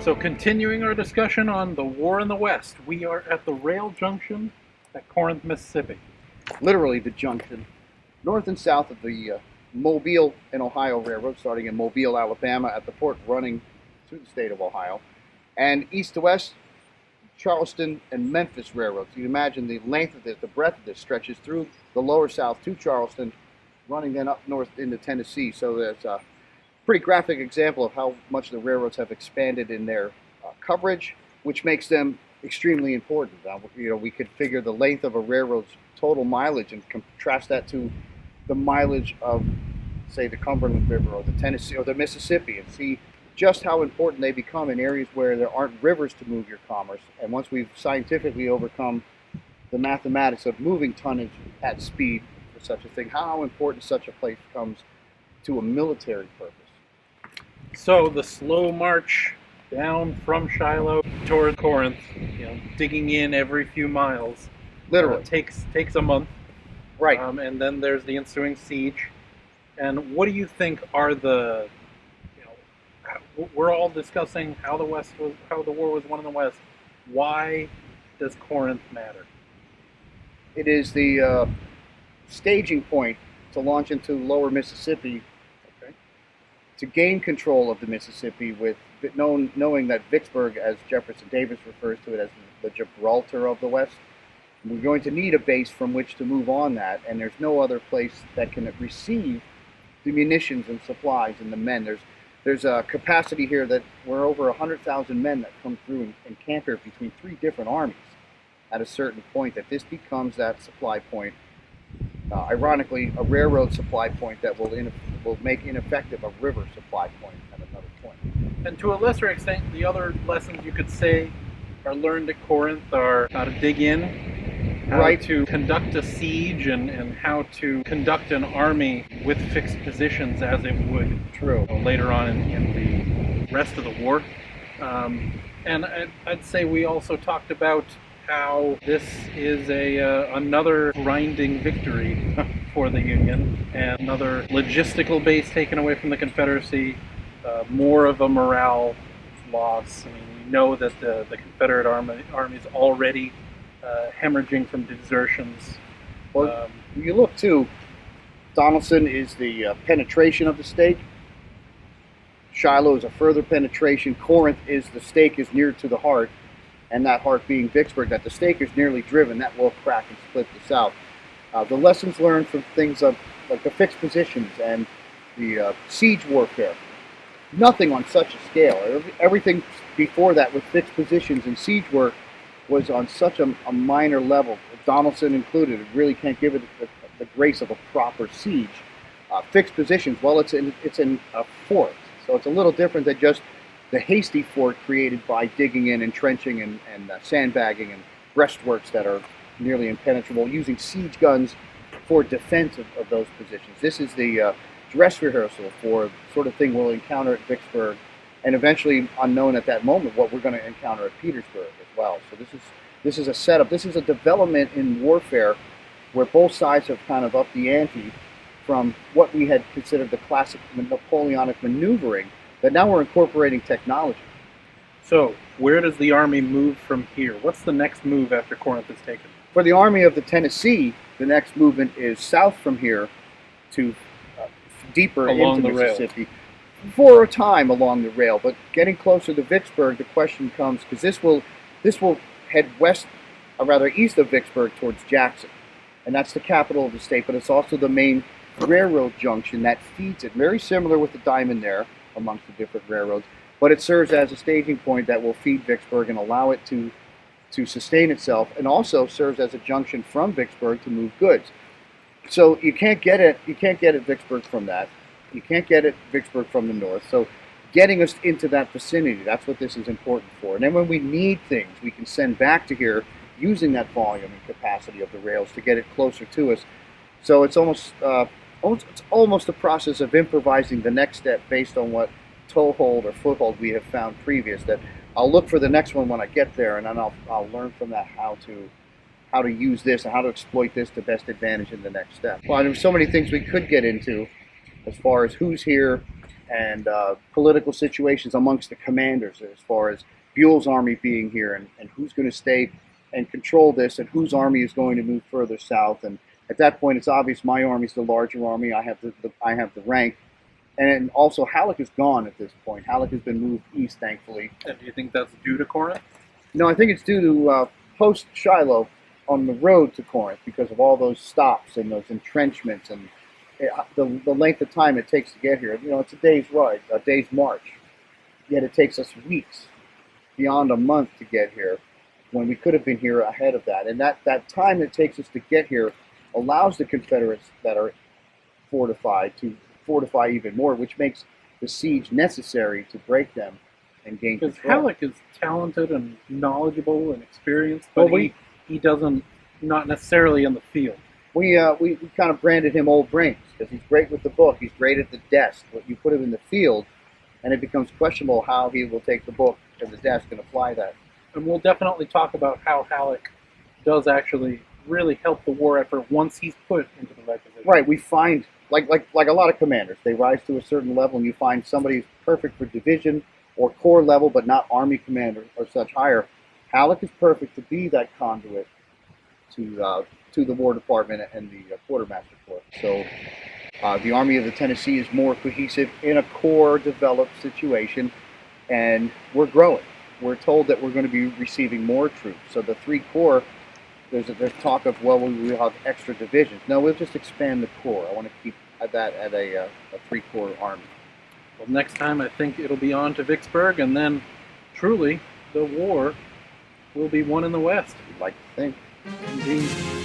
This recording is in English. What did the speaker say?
So continuing our discussion on the war in the West, we are at the rail junction at Corinth, Mississippi. Literally the junction, north and south of the Mobile and Ohio Railroad, starting in Mobile, Alabama, at the port running through the state of Ohio, and east to west, Charleston and Memphis Railroad. So you can imagine the length of this, the breadth of this stretches through the lower south to Charleston, running then up north into Tennessee. So that's a pretty graphic example of how much the railroads have expanded in their coverage, which makes them extremely important. We could figure the length of a railroad's total mileage and contrast that to the mileage of, say, the Cumberland River or the Tennessee or the Mississippi, and see just how important they become in areas where there aren't rivers to move your commerce. And once we've scientifically overcome the mathematics of moving tonnage at speed for such a thing, how important such a place becomes to a military purpose. So the slow march down from Shiloh toward Corinth, digging in every few miles, Literally takes a month. Right. And then there's the ensuing siege. And what do you think are the, we're all discussing how the war was won in the West. Why does Corinth matter? It is the staging point to launch into lower Mississippi, to gain control of the Mississippi, with knowing that Vicksburg, as Jefferson Davis refers to it, as the Gibraltar of the West. We're going to need a base from which to move on that, and there's no other place that can receive the munitions and supplies and the men. There's a capacity here that we're over 100,000 men that come through and camp here between three different armies at a certain point, that this becomes that supply point. Ironically, a railroad supply point that will make ineffective a river supply point at another point. And to a lesser extent, the other lessons you could say are learned at Corinth are how to dig in, how to conduct a siege, and how to conduct an army with fixed positions as it would later on in the rest of the war. And I'd say we also talked about how this is another grinding victory for the Union, and another logistical base taken away from the Confederacy, more of a morale loss. I mean, we know that the Confederate army is already hemorrhaging from desertions. Well, you look too, Donelson is the penetration of the stake. Shiloh is a further penetration. Corinth is the stake is near to the heart, and that heart being Vicksburg, that the stake is nearly driven, that will crack and split the South. The lessons learned from things like the fixed positions and the siege warfare. Nothing on such a scale. Everything before that with fixed positions and siege work was on such a minor level, Donelson included. It really can't give it the grace of a proper siege. Fixed positions, well, it's in a fort, so it's a little different than just the hasty fort created by digging in and trenching and sandbagging and breastworks that are nearly impenetrable, using siege guns for defense of those positions. This is the dress rehearsal for the sort of thing we'll encounter at Vicksburg, and eventually, unknown at that moment, what we're going to encounter at Petersburg as well. So this is a setup. This is a development in warfare where both sides have kind of upped the ante from what we had considered the classic Napoleonic maneuvering, but now we're incorporating technology. So, where does the Army move from here? What's the next move after Corinth is taken? For the Army of the Tennessee, the next movement is south from here to deeper along into the Mississippi. rail. For a time along the rail, but getting closer to Vicksburg, the question comes, because this will head west, or rather east of Vicksburg towards Jackson, and that's the capital of the state, but it's also the main railroad junction that feeds it. Very similar with the diamond there amongst the different railroads, but it serves as a staging point that will feed Vicksburg and allow it to sustain itself, and also serves as a junction from Vicksburg to move goods. So you can't get at Vicksburg from that. You can't get at Vicksburg from the north. So getting us into that vicinity, that's what this is important for. And then when we need things, we can send back to here using that volume and capacity of the rails to get it closer to us. So it's almost a process of improvising the next step based on what toehold or foothold we have found previous. That I'll look for the next one when I get there, and then I'll learn from that how to use this and how to exploit this to best advantage in the next step. Well, there's so many things we could get into as far as who's here, and political situations amongst the commanders as far as Buell's army being here and who's going to stay and control this and whose army is going to move further south. And at that point, it's obvious my army's the larger army. I have the rank. And also, Halleck is gone at this point. Halleck has been moved east, thankfully. And do you think that's due to Corinth? No, I think it's due to post Shiloh on the road to Corinth because of all those stops and those entrenchments and the length of time it takes to get here. You know, it's a day's ride, a day's march. Yet it takes us weeks, beyond a month to get here, when we could have been here ahead of that. And that time it takes us to get here allows the Confederates that are fortified to fortify even more, which makes the siege necessary to break them and gain Because control. Halleck is talented and knowledgeable and experienced, but he doesn't, not necessarily in the field. We kind of branded him Old Brains because he's great with the book. He's great at the desk. But you put him in the field, and it becomes questionable how he will take the book and the desk and apply that. And we'll definitely talk about how Halleck does actually really help the war effort once he's put into the right position. Right. We find, like a lot of commanders, they rise to a certain level, and you find somebody who's perfect for division or corps level, but not army commander or such higher. Halleck is perfect to be that conduit to the War Department and the Quartermaster Corps. So the Army of the Tennessee is more cohesive in a corps-developed situation, and we're growing. We're told that we're going to be receiving more troops. So the 3 corps, there's talk of, well, we'll have extra divisions. No, we'll just expand the corps. I want to keep that at a 3-corps army. Well, next time I think it'll be on to Vicksburg, and then truly the war will be won in the West. We'd like to think. Indeed.